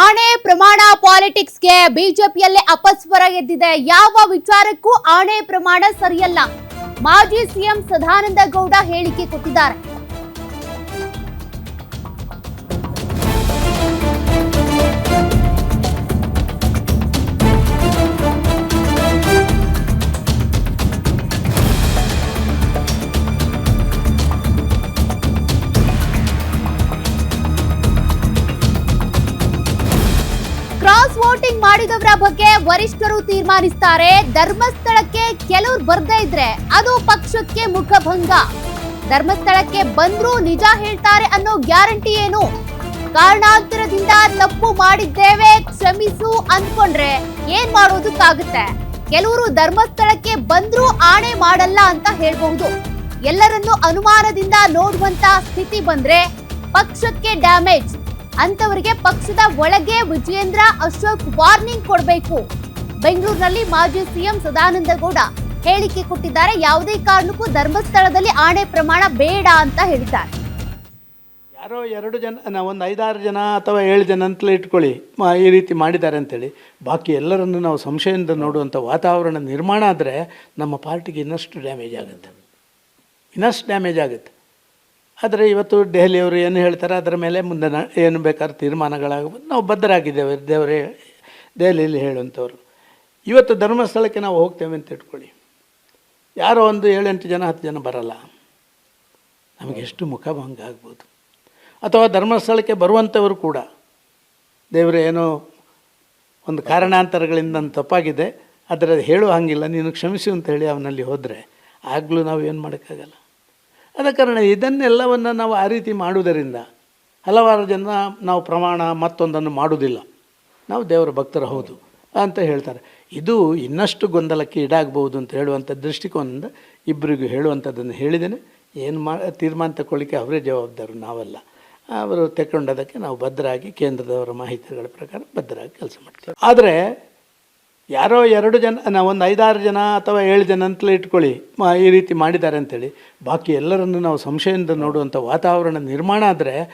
ಆಣೆ ಪ್ರಮಾಣ ಪಾಲಿಟಿಕ್ಸ್ಗೆ ಬಿಜೆಪಿಯಲ್ಲೇ ಅಪಸ್ವರ ಎದ್ದಿದೆ. ಯಾವ ವಿಚಾರಕ್ಕೂ ಆಣೆ ಪ್ರಮಾಣ ಸರಿಯಲ್ಲ. ಮಾಜಿ ಸಿಎಂ ಸದಾನಂದ ಗೌಡ ಹೇಳಿಕೆ ಕೊಟ್ಟಿದ್ದಾರೆ. ಕ್ರಾಸ್ ವೋಟಿಂಗ್ ಮಾಡಿದವರ ಬಗ್ಗೆ ವರಿಷ್ಠರು ತೀರ್ಮಾನಿಸ್ತಾರೆ. ಧರ್ಮಸ್ಥಳಕ್ಕೆ ಕೆಲವರು ಬರ್ದೇ ಇದ್ರೆ ಅದು ಪಕ್ಷಕ್ಕೆ ಮುಖಭಂಗ. ಧರ್ಮಸ್ಥಳಕ್ಕೆ ಬಂದ್ರೂ ನಿಜ ಹೇಳ್ತಾರೆ ಅನ್ನೋ ಗ್ಯಾರಂಟಿ ಏನು? ಕಾರಣಾಂತರದಿಂದ ತಪ್ಪು ಮಾಡಿದ್ದೇವೆ ಕ್ಷಮಿಸು ಅಂದ್ಕೊಂಡ್ರೆ ಏನ್ ಮಾಡೋದಕ್ಕಾಗುತ್ತೆ? ಕೆಲವರು ಧರ್ಮಸ್ಥಳಕ್ಕೆ ಬಂದ್ರೂ ಆಣೆ ಮಾಡಲ್ಲ ಅಂತ ಹೇಳ್ಬಹುದು. ಎಲ್ಲರನ್ನೂ ಅನುಮಾನದಿಂದ ನೋಡುವಂತ ಸ್ಥಿತಿ ಬಂದ್ರೆ ಪಕ್ಷಕ್ಕೆ ಡ್ಯಾಮೇಜ್. ಅಂತವರಿಗೆ ಪಕ್ಷದ ಒಳಗೆ ವಿಜಯೇಂದ್ರ ಅಶೋಕ್ ವಾರ್ನಿಂಗ್ ಕೊಡಬೇಕು. ಬೆಂಗಳೂರಿನಲ್ಲಿ ಮಾಜಿ ಸಿಎಂ ಸದಾನಂದ ಗೌಡ ಹೇಳಿಕೆ ಕೊಟ್ಟಿದ್ದಾರೆ. ಯಾವುದೇ ಕಾರಣಕ್ಕೂ ಧರ್ಮಸ್ಥಳದಲ್ಲಿ ಆಣೆ ಪ್ರಮಾಣ ಬೇಡ ಅಂತ ಹೇಳಿದ್ದಾರೆ. ಯಾರೋ 2 ಜನ, ಒಂದು 5-6 ಜನ ಅಥವಾ 7 ಜನ ಅಂತಲೇ ಇಟ್ಕೊಳ್ಳಿ, ಈ ರೀತಿ ಮಾಡಿದ್ದಾರೆ ಅಂತೇಳಿ ಬಾಕಿ ಎಲ್ಲರನ್ನು ನಾವು ಸಂಶಯದಿಂದ ನೋಡುವಂಥ ವಾತಾವರಣ ನಿರ್ಮಾಣ ಆದರೆ ನಮ್ಮ ಪಾರ್ಟಿಗೆ ಇನ್ನಷ್ಟು ಡ್ಯಾಮೇಜ್ ಆಗುತ್ತೆ. ಆದರೆ ಇವತ್ತು ದೆಹಲಿಯವರು ಏನು ಹೇಳ್ತಾರೆ ಅದರ ಮೇಲೆ ಮುಂದೆ ಏನು ಬೇಕಾದ್ರೆ ತೀರ್ಮಾನಗಳಾಗಬಹುದು. ನಾವು ಬದ್ಧರಾಗಿದ್ದೇವೆ. ದೇವರೇ ದೆಹಲಿಯಲ್ಲಿ ಹೇಳುವಂಥವ್ರು. ಇವತ್ತು ಧರ್ಮಸ್ಥಳಕ್ಕೆ ನಾವು ಹೋಗ್ತೇವೆ ಅಂತ ಇಟ್ಕೊಳ್ಳಿ, ಯಾರೋ ಒಂದು 7-8 ಜನ 10 ಜನ ಬರಲ್ಲ, ನಮಗೆ ಎಷ್ಟು ಮುಖಭಂಗ ಆಗ್ಬೋದು. ಅಥವಾ ಧರ್ಮಸ್ಥಳಕ್ಕೆ ಬರುವಂಥವರು ಕೂಡ ದೇವರೇ ಏನೋ ಒಂದು ಕಾರಣಾಂತರಗಳಿಂದ ನನ್ನ ತಪ್ಪಾಗಿದೆ, ಅದರ ಹೇಳುವ ಹಂಗಿಲ್ಲ, ನೀನು ಕ್ಷಮಿಸು ಅಂತ ಹೇಳಿ ಅವನಲ್ಲಿ ಹೋದರೆ ಆಗಲೂ ನಾವು ಏನು ಮಾಡೋಕ್ಕಾಗಲ್ಲ. ಆದ ಕಾರಣ ಇದನ್ನೆಲ್ಲವನ್ನು ನಾವು ಆ ರೀತಿ ಮಾಡುವುದರಿಂದ ಹಲವಾರು ಜನ ನಾವು ಪ್ರಮಾಣ ಮತ್ತೊಂದನ್ನು ಮಾಡುವುದಿಲ್ಲ, ನಾವು ದೇವರ ಭಕ್ತರು ಹೌದು ಅಂತ ಹೇಳ್ತಾರೆ. ಇದು ಇನ್ನಷ್ಟು ಗೊಂದಲಕ್ಕೆ ಈಡಾಗಬಹುದು ಅಂತ ಹೇಳುವಂಥ ದೃಷ್ಟಿಕೋನದಿಂದ ಇಬ್ಬರಿಗೂ ಹೇಳುವಂಥದ್ದನ್ನು ಹೇಳಿದ್ದೇನೆ. ಏನು ತೀರ್ಮಾನ ತಗೊಳ್ಳಿಕ್ಕೆ ಅವರೇ ಜವಾಬ್ದಾರರು, ನಾವಲ್ಲ. ಅವರು ತಗೊಂಡದಕ್ಕೆ ನಾವು ಬದ್ಧರಾಗಿ ಕೇಂದ್ರದವರ ಮಾಹಿತಿಗಳ ಪ್ರಕಾರ ಬದ್ಧರಾಗಿ ಕೆಲಸ ಮಾಡ್ತೀವಿ. ಆದರೆ ಯಾರೋ 2 ಜನ, ಒಂದು 5-6 ಜನ ಅಥವಾ 7 ಜನ ಅಂತಲೇ ಇಟ್ಕೊಳ್ಳಿ, ಈ ರೀತಿ ಮಾಡಿದ್ದಾರೆ ಅಂತೇಳಿ ಬಾಕಿ ಎಲ್ಲರನ್ನು ನಾವು ಸಂಶಯದಿಂದ ನೋಡುವಂಥ ವಾತಾವರಣ ನಿರ್ಮಾಣ ಆದರೆ